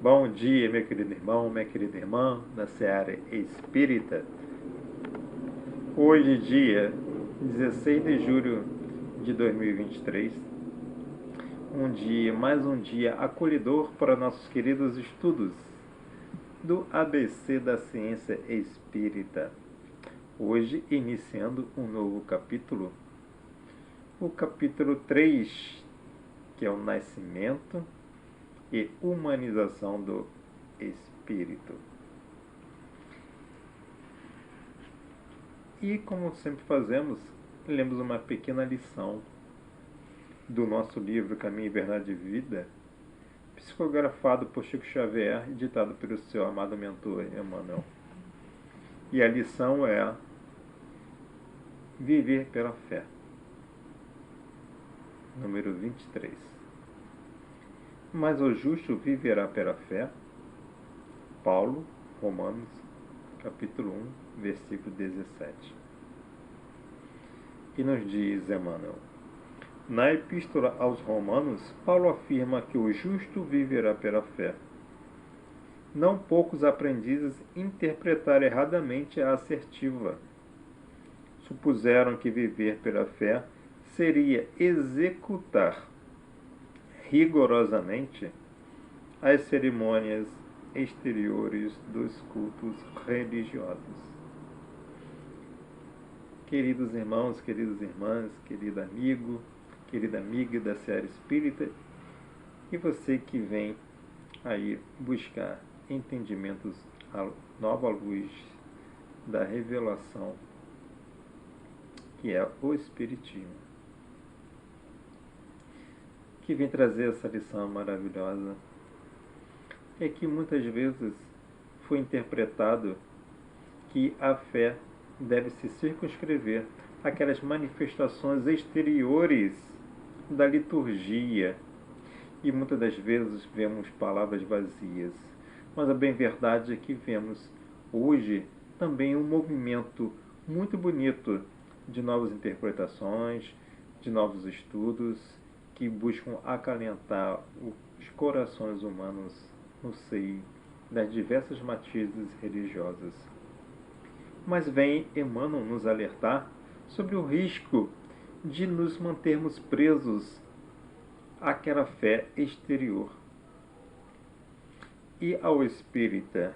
Bom dia, meu querido irmão, minha querida irmã da Seara Espírita. Hoje, dia 16 de julho de 2023, mais um dia acolhedor para nossos queridos estudos do ABC da Ciência Espírita. Hoje, iniciando um novo capítulo, o capítulo 3, que é o Nascimento e Humanização do Espírito. E como sempre fazemos, lemos uma pequena lição do nosso livro Caminho, Verdade e Vida, psicografado por Chico Xavier e ditado pelo seu amado mentor Emmanuel. E a lição é Viver pela Fé, número 23. Mas o justo viverá pela fé. Paulo, Romanos, capítulo 1, versículo 17. E nos diz Emmanuel: na Epístola aos Romanos, Paulo afirma que o justo viverá pela fé. Não poucos aprendizes interpretaram erradamente a assertiva. Supuseram que viver pela fé seria executar rigorosamente as cerimônias exteriores dos cultos religiosos. Queridos irmãos, queridas irmãs, querido amigo, querida amiga da Seara Espírita, e você que vem aí buscar entendimentos à nova luz da revelação, que é o Espiritismo, que vem trazer essa lição maravilhosa, é que muitas vezes foi interpretado que a fé deve se circunscrever àquelas manifestações exteriores da liturgia, e muitas das vezes vemos palavras vazias. Mas a bem verdade é que vemos hoje também um movimento muito bonito de novas interpretações, de novos estudos, que buscam acalentar os corações humanos no seio das diversas matizes religiosas. Mas vem Emmanuel nos alertar sobre o risco de nos mantermos presos àquela fé exterior. E ao espírita,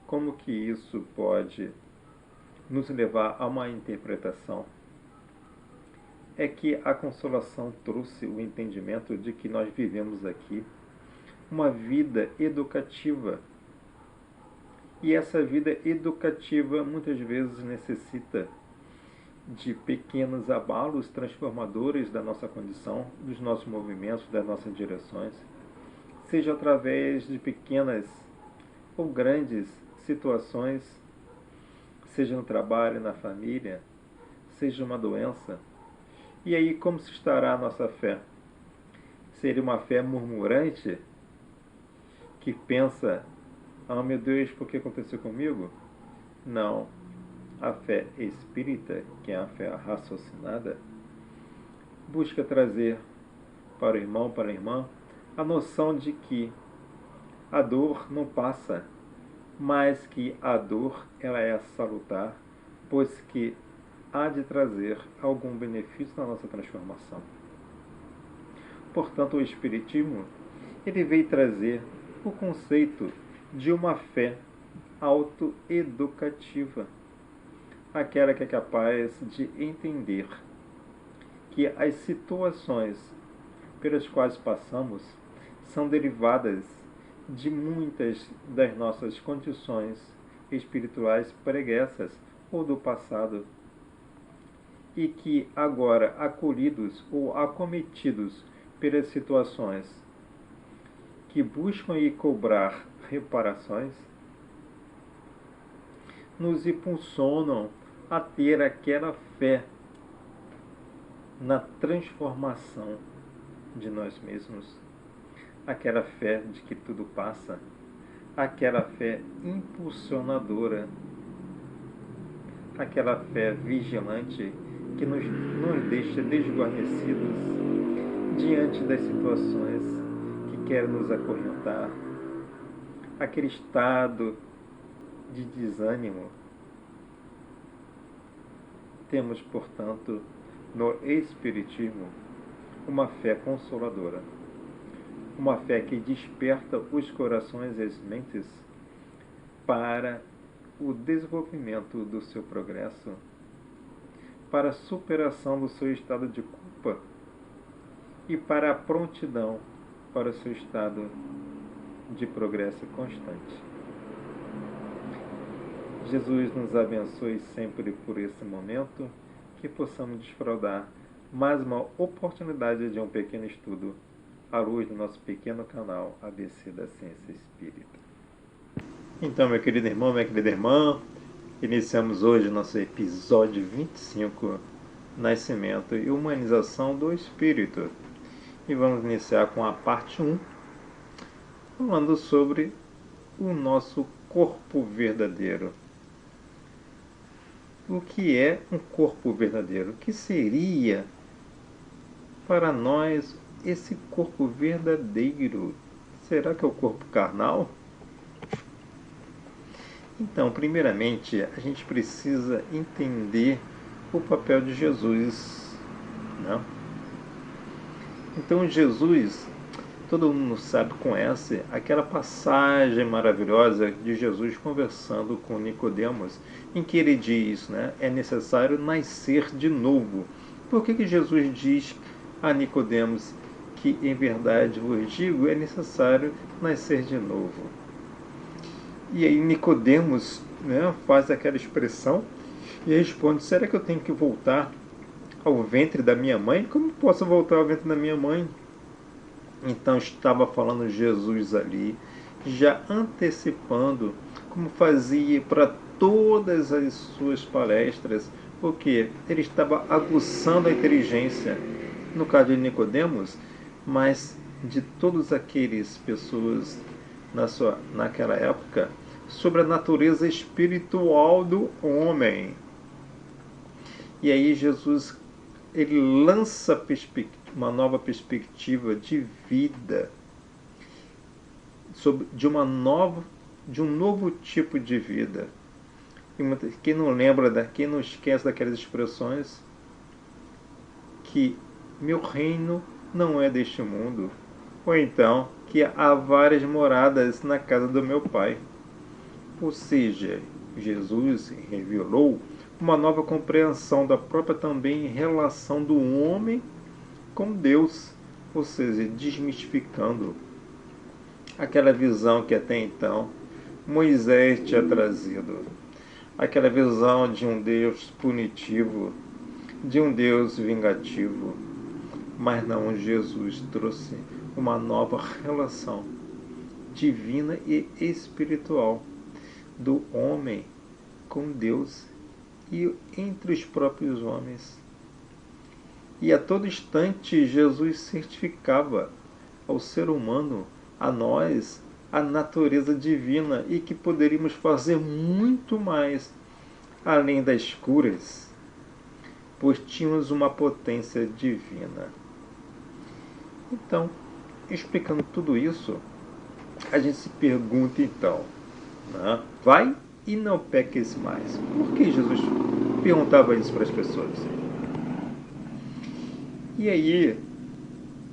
como que isso pode nos levar a uma interpretação? É que a Consolação trouxe o entendimento de que nós vivemos aqui uma vida educativa. E essa vida educativa muitas vezes necessita de pequenos abalos transformadores da nossa condição, dos nossos movimentos, das nossas direções, seja através de pequenas ou grandes situações, seja no trabalho, na família, seja uma doença. E aí, como se estará a nossa fé? Seria uma fé murmurante, que pensa, ah, meu Deus, por que aconteceu comigo? Não. A fé espírita, que é a fé raciocinada, busca trazer para o irmão, para a irmã, a noção de que a dor não passa, mas que a dor ela é salutar, pois que há de trazer algum benefício na nossa transformação. Portanto, o Espiritismo ele veio trazer o conceito de uma fé autoeducativa, aquela que é capaz de entender que as situações pelas quais passamos são derivadas de muitas das nossas condições espirituais pregressas ou do passado, e que agora, acolhidos ou acometidos pelas situações que buscam e cobrar reparações, nos impulsionam a ter aquela fé na transformação de nós mesmos, aquela fé de que tudo passa, aquela fé impulsionadora, aquela fé vigilante que nos deixa desguarnecidos diante das situações que querem nos acorrentar, aquele estado de desânimo. Temos, portanto, no Espiritismo, uma fé consoladora, uma fé que desperta os corações e as mentes para o desenvolvimento do seu progresso, para a superação do seu estado de culpa e para a prontidão para o seu estado de progresso constante. Jesus nos abençoe sempre por esse momento, que possamos desfrutar mais uma oportunidade de um pequeno estudo à luz do nosso pequeno canal ABC da Ciência Espírita. Então, meu querido irmão, minha querida irmã, iniciamos hoje nosso episódio 25, Nascimento e Humanização do Espírito. E vamos iniciar com a parte 1, falando sobre o nosso corpo verdadeiro. O que é um corpo verdadeiro? O que seria para nós esse corpo verdadeiro? Será que é o corpo carnal? Então, primeiramente, a gente precisa entender o papel de Jesus, né? Então, Jesus, todo mundo sabe, conhece aquela passagem maravilhosa de Jesus conversando com Nicodemos, em que ele diz, né, é necessário nascer de novo. Por que Jesus diz a Nicodemos que, em verdade vos digo, é necessário nascer de novo? E aí Nicodemos, né, faz aquela expressão e responde: será que eu tenho que voltar ao ventre da minha mãe? Como posso voltar ao ventre da minha mãe? Então estava falando Jesus ali, já antecipando, como fazia para todas as suas palestras, porque ele estava aguçando a inteligência, no caso de Nicodemos, mas de todas aquelas pessoas naquela época, sobre a natureza espiritual do homem. E aí Jesus, ele lança uma nova perspectiva de vida, de um novo tipo de vida. E quem não lembra, quem não esquece daquelas expressões que meu reino não é deste mundo, ou então que há várias moradas na casa do meu Pai. Ou seja, Jesus revelou uma nova compreensão da própria também relação do homem com Deus, ou seja, desmistificando aquela visão que até então Moisés tinha trazido, aquela visão de um Deus punitivo, de um Deus vingativo. Mas não, Jesus trouxe uma nova relação divina e espiritual do homem com Deus e entre os próprios homens. E a todo instante Jesus certificava ao ser humano, a nós, a natureza divina e que poderíamos fazer muito mais além das curas, pois tínhamos uma potência divina. Então, explicando tudo isso, a gente se pergunta então, né? Vai e não peques mais. Por que Jesus perguntava isso para as pessoas? E aí,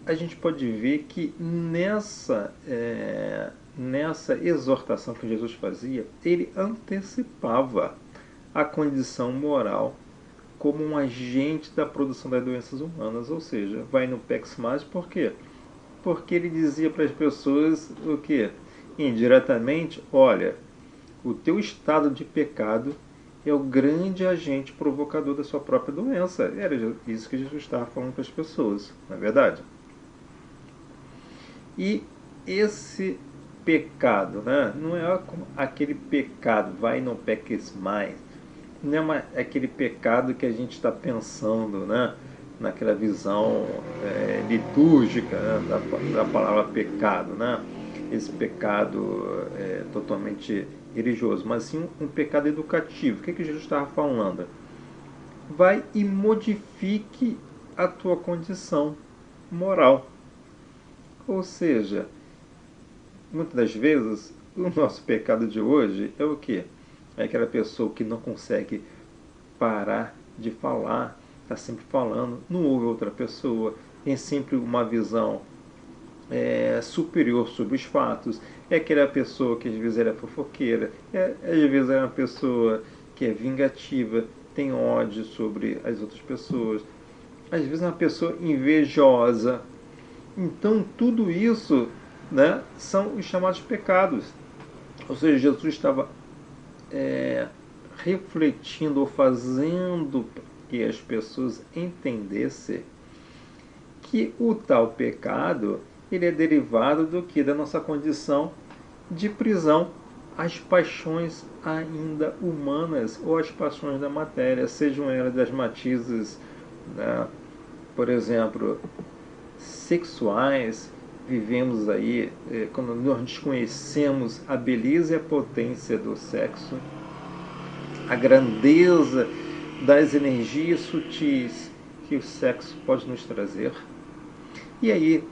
a gente pode ver que nessa exortação que Jesus fazia, ele antecipava a condição moral como um agente da produção das doenças humanas, ou seja, vai no peques mais, por quê? Porque ele dizia para as pessoas o quê? Indiretamente, olha, o teu estado de pecado é o grande agente provocador da sua própria doença. Era isso que Jesus estava falando para as pessoas, não é verdade? E esse pecado, né, não é aquele pecado, vai e não peques mais. Não é aquele pecado que a gente está pensando, né, naquela visão litúrgica, né, da palavra pecado, né? Esse pecado totalmente religioso, mas sim um pecado educativo. O que Jesus estava falando? Vai e modifique a tua condição moral. Ou seja, muitas das vezes o nosso pecado de hoje é o quê? É aquela pessoa que não consegue parar de falar, está sempre falando, não ouve outra pessoa, tem sempre uma visão superior sobre os fatos. É aquela pessoa que às vezes é fofoqueira, às vezes é uma pessoa que é vingativa, tem ódio sobre as outras pessoas, às vezes é uma pessoa invejosa. Então tudo isso, né, são os chamados pecados. Ou seja, Jesus estava refletindo ou fazendo que as pessoas entendessem que o tal pecado ele é derivado do que? Da nossa condição de prisão às paixões ainda humanas ou às paixões da matéria, sejam elas das matizes, né, por exemplo, sexuais. Vivemos aí, quando nós desconhecemos a beleza e a potência do sexo, a grandeza das energias sutis que o sexo pode nos trazer. E aí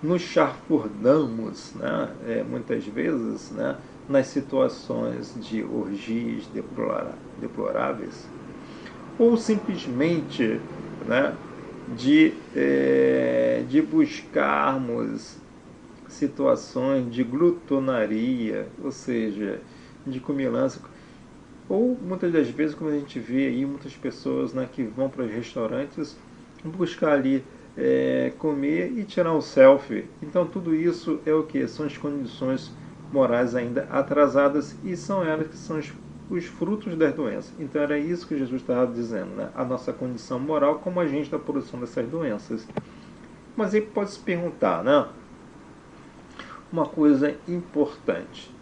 nos chafurdamos, né, muitas vezes, né, nas situações de orgias deploráveis, ou simplesmente, né, de buscarmos situações de glutonaria, ou seja, de comilança. Ou muitas das vezes, como a gente vê aí, muitas pessoas, né, que vão para os restaurantes buscar ali comer e tirar um selfie. Então tudo isso é o que? São as condições morais ainda atrasadas e são elas que são os frutos das doenças. Então era isso que Jesus estava dizendo, né? A nossa condição moral como agente da produção dessas doenças. Mas aí pode se perguntar, né? Uma coisa importante.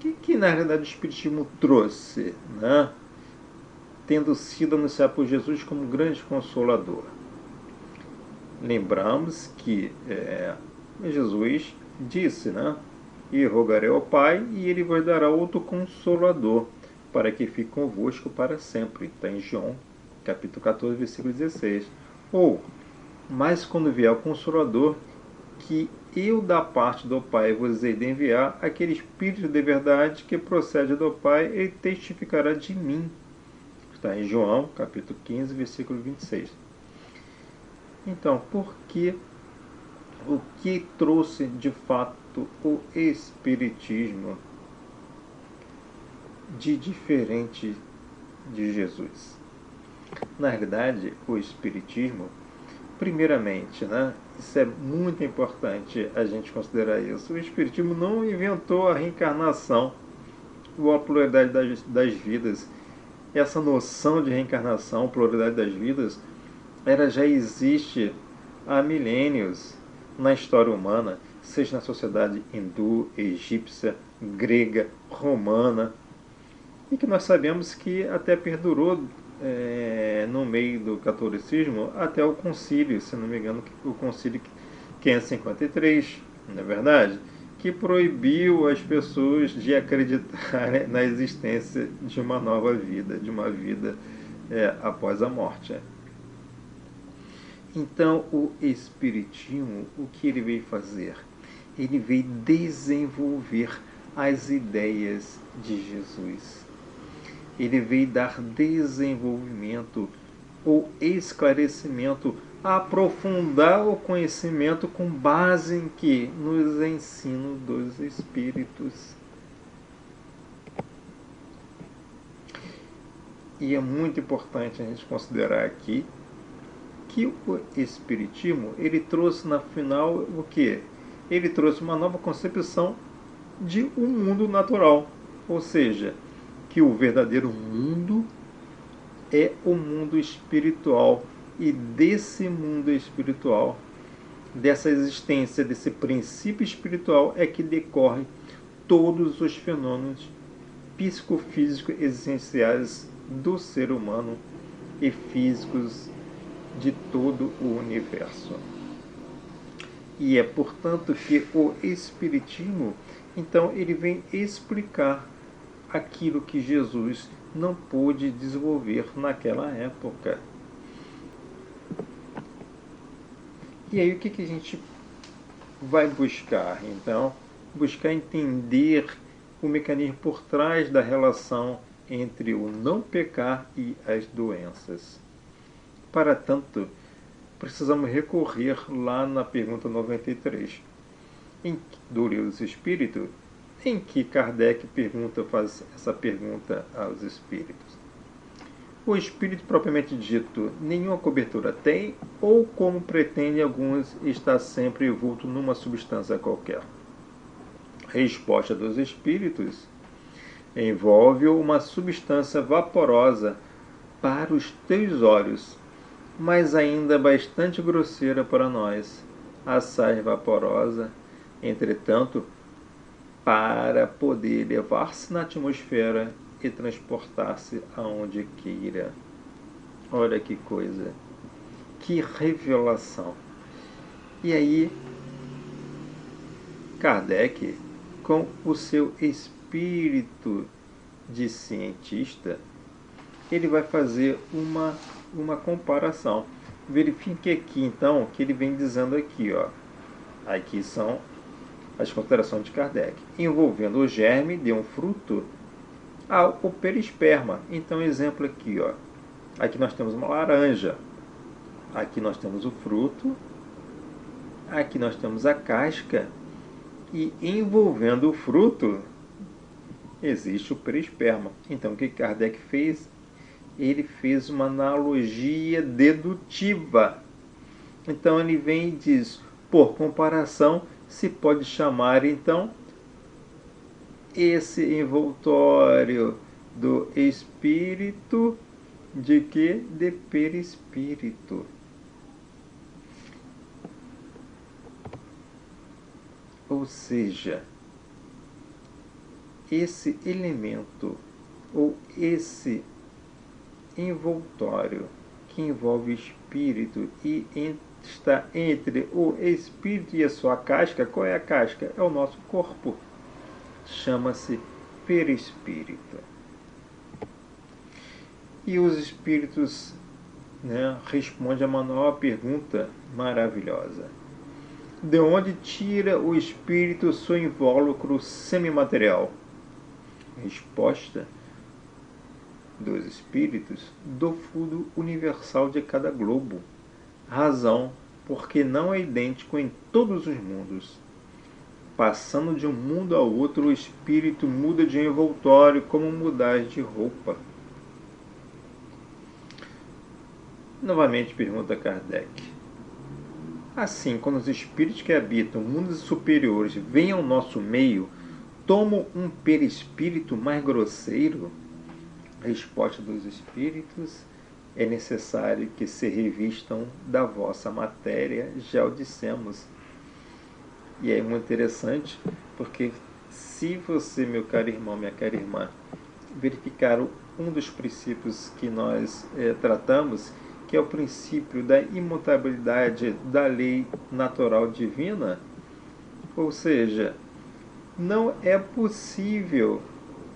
O que na realidade o Espiritismo trouxe, né? Tendo sido anunciado por Jesus como grande consolador? Lembramos que Jesus disse, né? E rogarei ao Pai, e Ele vos dará outro Consolador, para que fique convosco para sempre. Está em João, capítulo 14, versículo 16. Ou, mas quando vier o Consolador, que eu da parte do Pai vos hei de enviar, aquele Espírito de verdade que procede do Pai, ele testificará de mim. Está em João, capítulo 15, versículo 26. Então, por que o que trouxe de fato o Espiritismo de diferente de Jesus? Na realidade, o Espiritismo, primeiramente, né, isso é muito importante a gente considerar isso, o Espiritismo não inventou a reencarnação ou a pluralidade das vidas. Essa noção de reencarnação, pluralidade das vidas, ela já existe há milênios na história humana, seja na sociedade hindu, egípcia, grega, romana, e que nós sabemos que até perdurou no meio do catolicismo até o concílio, se não me engano, o concílio 553, não é verdade? Que proibiu as pessoas de acreditar na existência de uma nova vida, de uma vida após a morte. Então, o Espiritismo, o que ele veio fazer? Ele veio desenvolver as ideias de Jesus. Ele veio dar desenvolvimento ou esclarecimento, aprofundar o conhecimento com base em que? Nos ensinos dos Espíritos. E é muito importante a gente considerar aqui que o Espiritismo, ele trouxe na final o quê? Ele trouxe uma nova concepção de um mundo natural. Ou seja, que o verdadeiro mundo é o mundo espiritual. E desse mundo espiritual, dessa existência, desse princípio espiritual, é que decorrem todos os fenômenos psicofísicos essenciais do ser humano e físicos de todo o universo. E é, portanto, que o Espiritismo, então, ele vem explicar aquilo que Jesus não pôde desenvolver naquela época. E aí, o que a gente vai buscar, então, buscar entender o mecanismo por trás da relação entre o não pecar e as doenças. Para tanto, precisamos recorrer lá na pergunta 93 do Livro dos Espíritos, em que Kardec faz essa pergunta aos espíritos. O espírito propriamente dito nenhuma cobertura tem, ou como pretendem alguns, está sempre envolto numa substância qualquer? A resposta dos espíritos envolve uma substância vaporosa para os teus olhos, mas ainda bastante grosseira para nós. Assaz vaporosa, entretanto, para poder elevar-se na atmosfera e transportar-se aonde queira. Olha que coisa, que revelação. E aí, Kardec, com o seu espírito de cientista, ele vai fazer uma comparação. Verifique aqui, então, que ele vem dizendo aqui, ó. Aqui são as considerações de Kardec. Envolvendo o germe de um fruto ao perisperma. Então, exemplo aqui, ó. Aqui nós temos uma laranja. Aqui nós temos o fruto. Aqui nós temos a casca. E envolvendo o fruto, existe o perisperma. Então, o que Kardec fez? Ele fez uma analogia dedutiva. Então, ele vem e diz, por comparação, se pode chamar, então, esse envoltório do espírito de que? De perispírito. Ou seja, esse elemento ou esse envoltório que envolve o espírito e está entre o espírito e a sua casca. Qual é a casca? É o nosso corpo. Chama-se perispírito. E os espíritos, respondem a uma nova pergunta maravilhosa. De onde tira o espírito seu invólucro semimaterial? Resposta dos espíritos: do fluido universal de cada globo. Razão, porque não é idêntico em todos os mundos. Passando de um mundo ao outro, o espírito muda de envoltório como mudar de roupa. Novamente pergunta Kardec. Assim, quando os espíritos que habitam mundos superiores vêm ao nosso meio, tomam um perispírito mais grosseiro? Resposta dos espíritos: é necessário que se revistam da vossa matéria, já o dissemos. E é muito interessante, porque se você, meu caro irmão, minha cara irmã, verificar um dos princípios que nós tratamos, que é o princípio da imutabilidade da lei natural divina, ou seja, não é possível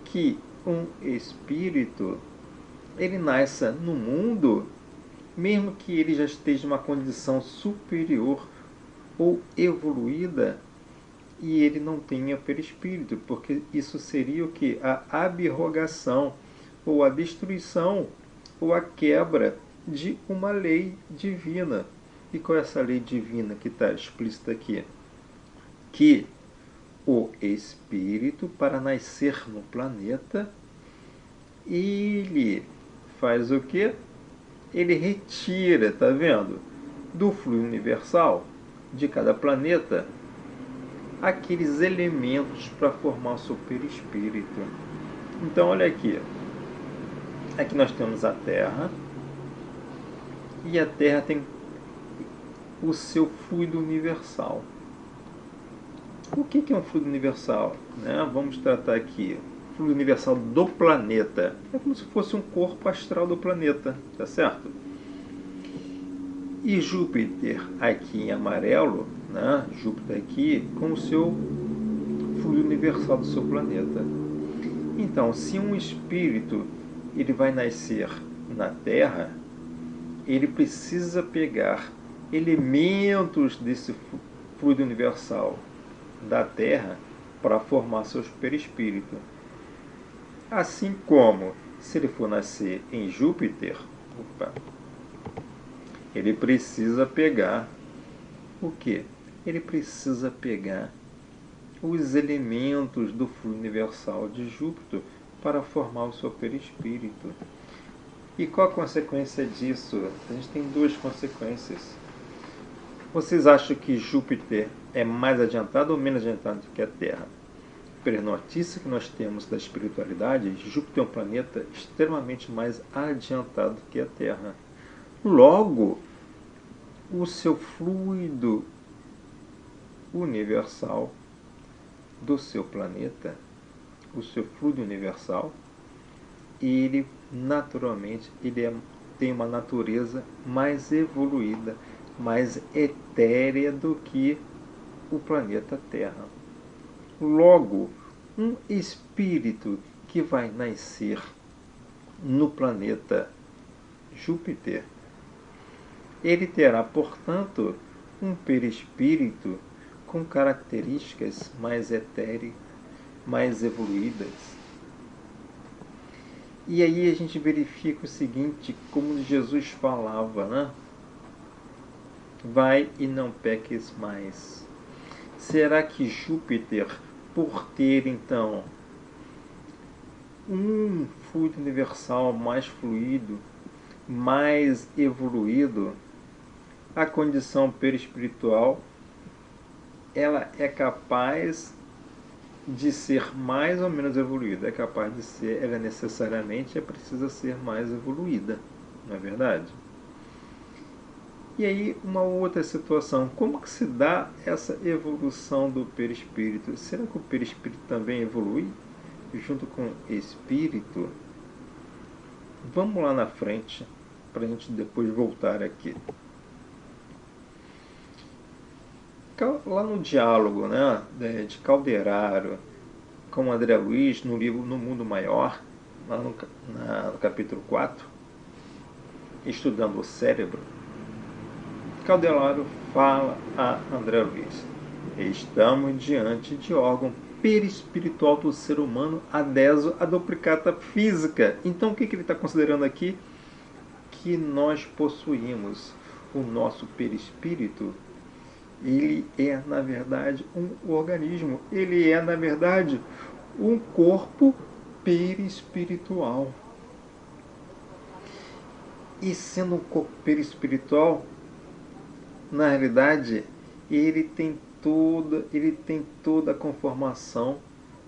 que um espírito ele nasça no mundo, mesmo que ele já esteja em uma condição superior ou evoluída, e ele não tenha perispírito, porque isso seria o que? A abrogação, ou a destruição, ou a quebra de uma lei divina. E qual é essa lei divina que está explícita aqui? Que o espírito, para nascer no planeta, ele faz o quê? Ele retira, tá vendo? Do fluido universal de cada planeta aqueles elementos para formar o seu perispírito. Então, olha aqui. Aqui nós temos a Terra. E a Terra tem o seu fluido universal. O que é um fluido universal? Vamos tratar aqui. O fluido universal do planeta. É como se fosse um corpo astral do planeta. Tá certo? E Júpiter aqui em amarelo, Júpiter aqui com o seu fluido universal do seu planeta. Então, se um espírito ele vai nascer na Terra, ele precisa pegar elementos desse fluido universal da Terra para formar seus perispíritos. Assim como, se ele for nascer em Júpiter, ele precisa pegar o quê? Ele precisa pegar os elementos do fluido universal de Júpiter para formar o seu perispírito. E qual a consequência disso? A gente tem duas consequências. Vocês acham que Júpiter é mais adiantado ou menos adiantado do que a Terra? Pela notícia que nós temos da espiritualidade, Júpiter é um planeta extremamente mais adiantado que a Terra. Logo, o seu fluido universal do seu planeta, o seu fluido universal, ele naturalmente tem uma natureza mais evoluída, mais etérea do que o planeta Terra. Logo, um espírito que vai nascer no planeta Júpiter, ele terá, portanto, um perispírito com características mais etéreas, mais evoluídas. E aí a gente verifica o seguinte, como Jesus falava, né? Vai e não peques mais. Será que Júpiter, por ter então um fluido universal mais fluido, mais evoluído, a condição perispiritual, ela é capaz de ser mais ou menos evoluída? É capaz de ser, ela necessariamente precisa ser mais evoluída, não é verdade? E aí, uma outra situação, como que se dá essa evolução do perispírito? Será que o perispírito também evolui junto com o espírito? Vamos lá na frente, para a gente depois voltar aqui. Lá no diálogo, né, de Calderaro com André Luiz, no livro No Mundo Maior, lá no capítulo 4, Estudando o Cérebro, Calderaro fala a André Luiz: estamos diante de órgão perispiritual do ser humano adeso à duplicata física. Então o que ele está considerando aqui? Que nós possuímos o nosso perispírito. Ele é, na verdade, um organismo. Ele é, na verdade, um corpo perispiritual. E sendo um corpo perispiritual, na realidade, ele tem toda a conformação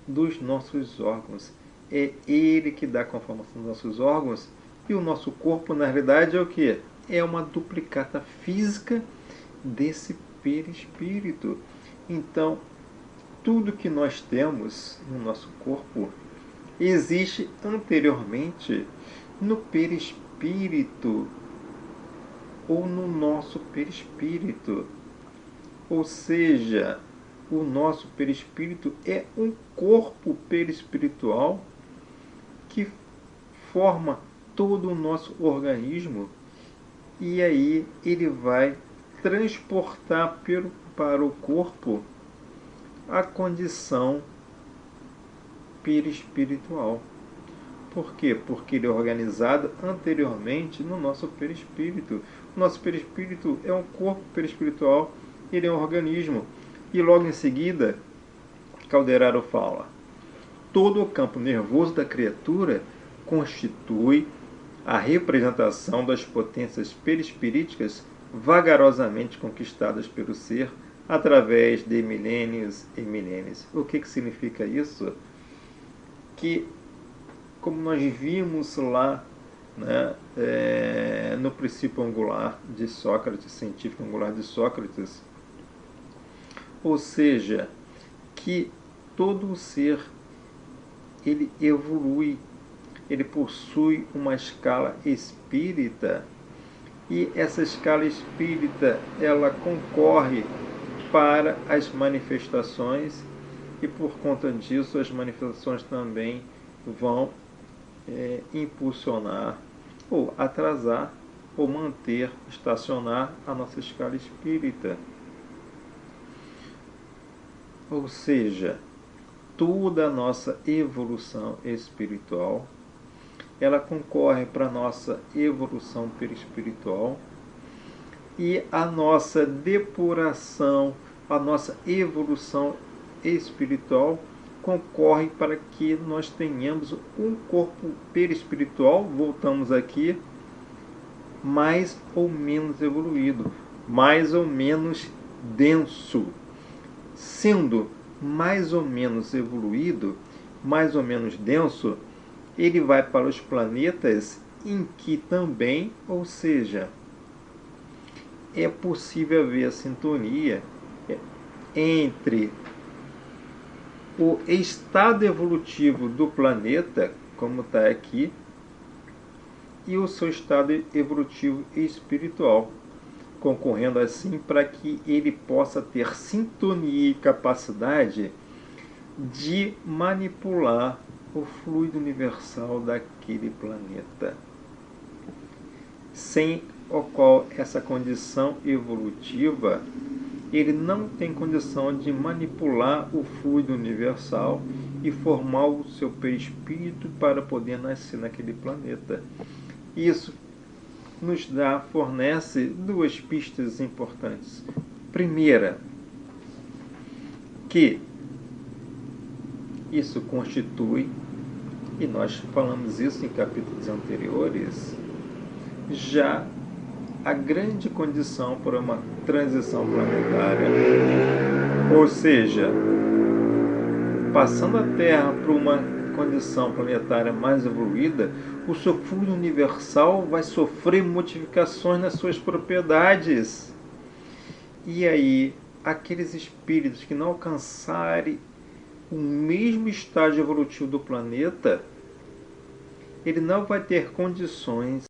dos nossos órgãos. É ele que dá a conformação dos nossos órgãos. E o nosso corpo, na realidade, é o quê? É uma duplicata física desse perispírito. Então, tudo que nós temos no nosso corpo existe anteriormente no perispírito ou no nosso perispírito. Ou seja, o nosso perispírito é um corpo perispiritual que forma todo o nosso organismo, e aí ele vai transportar para o corpo a condição perispiritual. Por quê? Porque ele é organizado anteriormente no nosso perispírito. O nosso perispírito é um corpo perispiritual, ele é um organismo. E logo em seguida, Calderaro fala: todo o campo nervoso da criatura constitui a representação das potências perispiríticas vagarosamente conquistadas pelo ser através de milênios e milênios. O que significa isso? Que, como nós vimos lá, né, no princípio angular de Sócrates, científico angular de Sócrates, ou seja, que todo o ser ele evolui, ele possui uma escala espírita, e essa escala espírita ela concorre para as manifestações, e por conta disso as manifestações também vão impulsionar ou atrasar ou manter, estacionar a nossa escala espírita. Ou seja, toda a nossa evolução espiritual, ela concorre para a nossa evolução perispiritual e a nossa depuração, a nossa evolução espiritual concorre para que nós tenhamos um corpo perispiritual, voltamos aqui, mais ou menos evoluído, mais ou menos denso. Sendo mais ou menos evoluído, mais ou menos denso, ele vai para os planetas em que também, ou seja, é possível haver a sintonia entre o estado evolutivo do planeta, como está aqui, e o seu estado evolutivo espiritual, concorrendo assim para que ele possa ter sintonia e capacidade de manipular o fluido universal daquele planeta, sem o qual essa condição evolutiva ele não tem condição de manipular o fluido universal e formar o seu perispírito para poder nascer naquele planeta. Isso nos fornece duas pistas importantes. Primeira, que isso constitui, e nós falamos isso em capítulos anteriores, já a grande condição para uma transição planetária. Ou seja, passando a Terra para uma condição planetária mais evoluída, o seu fluido universal vai sofrer modificações nas suas propriedades. E aí, aqueles espíritos que não alcançarem o mesmo estágio evolutivo do planeta, ele não vai ter condições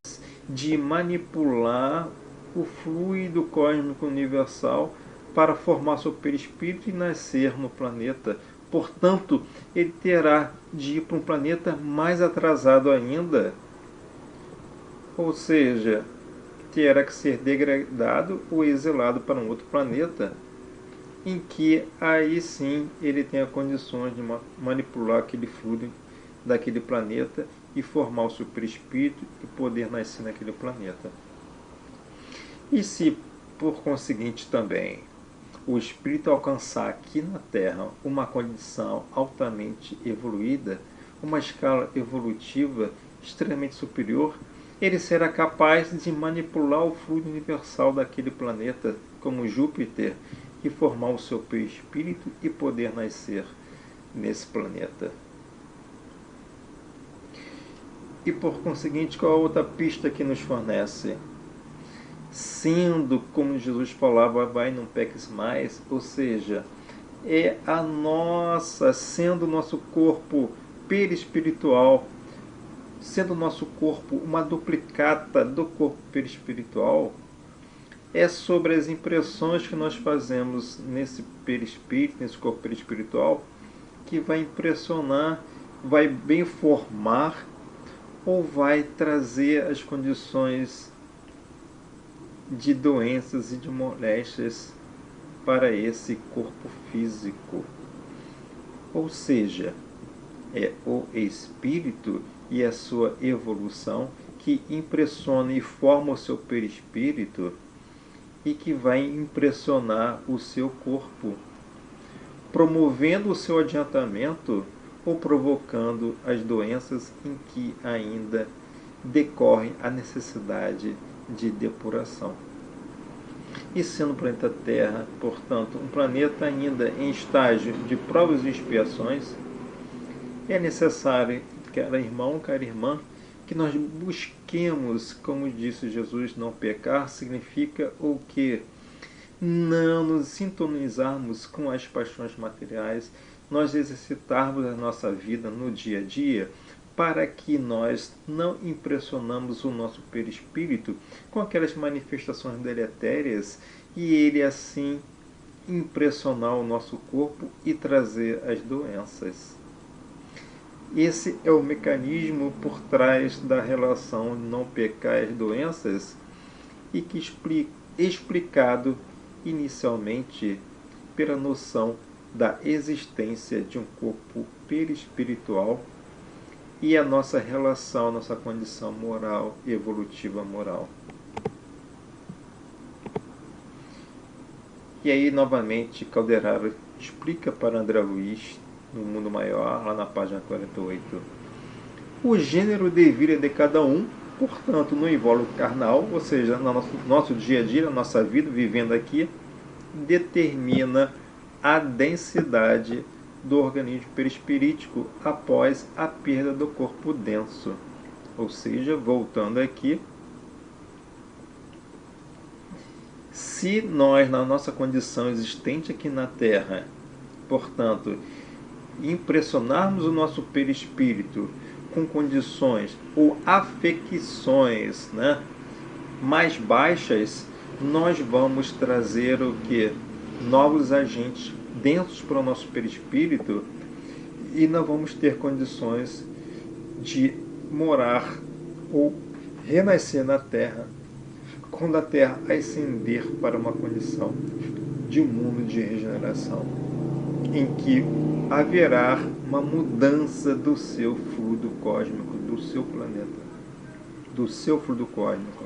de manipular o fluido cósmico universal para formar seu perispírito e nascer no planeta. Portanto, ele terá de ir para um planeta mais atrasado ainda, ou seja, terá que ser degradado ou exilado para um outro planeta, em que aí sim ele tenha condições de manipular aquele fluido daquele planeta e formar o seu perispírito e poder nascer naquele planeta. E se, por conseguinte, também o espírito alcançar aqui na Terra uma condição altamente evoluída, uma escala evolutiva extremamente superior, ele será capaz de manipular o fluido universal daquele planeta, como Júpiter, e formar o seu perispírito e poder nascer nesse planeta. E por conseguinte, qual a outra pista que nos fornece? Sendo, como Jesus falava, vai, não peques mais, ou seja, é a nossa, sendo o nosso corpo perispiritual, sendo o nosso corpo uma duplicata do corpo perispiritual, é sobre as impressões que nós fazemos nesse perispírito, nesse corpo perispiritual, que vai impressionar, vai bem formar ou vai trazer as condições de doenças e de moléstias para esse corpo físico. Ou seja, é o espírito e a sua evolução que impressiona e forma o seu perispírito e que vai impressionar o seu corpo, promovendo o seu adiantamento ou provocando as doenças em que ainda decorre a necessidade de depuração. E sendo o planeta Terra, portanto, um planeta ainda em estágio de provas e expiações, é necessário, cara irmão, cara irmã, que nós busquemos, como disse Jesus, não pecar, significa o quê? Não nos sintonizarmos com as paixões materiais, nós exercitarmos a nossa vida no dia a dia, para que nós não impressionamos o nosso perispírito com aquelas manifestações deletérias e ele assim impressionar o nosso corpo e trazer as doenças. Esse é o mecanismo por trás da relação não pecar as doenças e que explicado inicialmente pela noção da existência de um corpo perispiritual e a nossa relação, nossa condição moral, evolutiva moral. E aí, novamente, Calderaro explica para André Luiz, no Mundo Maior, lá na página 48, o gênero de vida de cada um, portanto, no invólucro carnal, ou seja, no nosso dia a dia, na nossa vida, vivendo aqui, determina a densidade do organismo perispirítico após a perda do corpo denso. Ou seja, voltando aqui, se nós, na nossa condição existente aqui na Terra, portanto, impressionarmos o nosso perispírito com condições ou afecções, né, mais baixas, nós vamos trazer o que? Novos agentes densos para o nosso perispírito e não vamos ter condições de morar ou renascer na Terra quando a Terra ascender para uma condição de um mundo de regeneração, em que haverá uma mudança do seu fluido cósmico, do seu planeta, do seu fluido cósmico.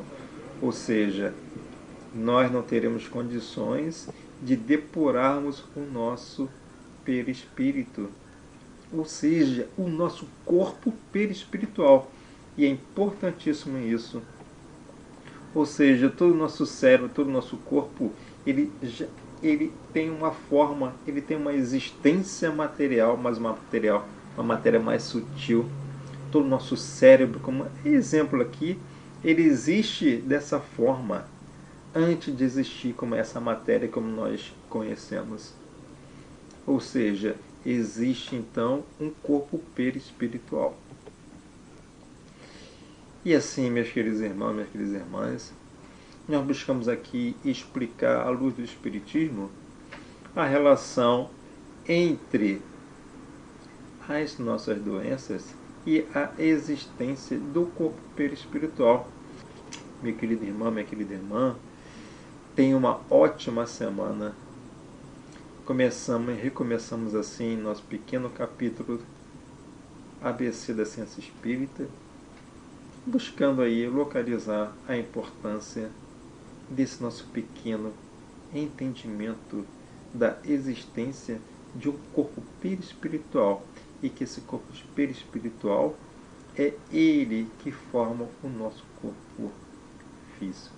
Ou seja, nós não teremos condições de depurarmos o nosso perispírito, ou seja, o nosso corpo perispiritual. E é importantíssimo isso. Ou seja, todo o nosso cérebro, todo o nosso corpo, ele tem uma forma, ele tem uma existência material, mas uma matéria mais sutil. Todo o nosso cérebro, como exemplo aqui, ele existe dessa forma antes de existir como essa matéria como nós conhecemos. Ou seja, existe então um corpo perispiritual. E assim, meus queridos irmãos, minhas queridas irmãs, nós buscamos aqui explicar, à luz do Espiritismo, a relação entre as nossas doenças e a existência do corpo perispiritual. Meu querido irmão, minha querida irmã, tenha uma ótima semana. Começamos e recomeçamos assim nosso pequeno capítulo ABC da Ciência Espírita, buscando aí localizar a importância desse nosso pequeno entendimento da existência de um corpo perispiritual e que esse corpo perispiritual é ele que forma o nosso corpo físico.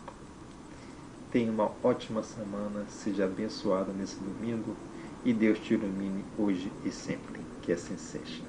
Tenha uma ótima semana, seja abençoado nesse domingo e Deus te ilumine hoje e sempre. Que assim seja.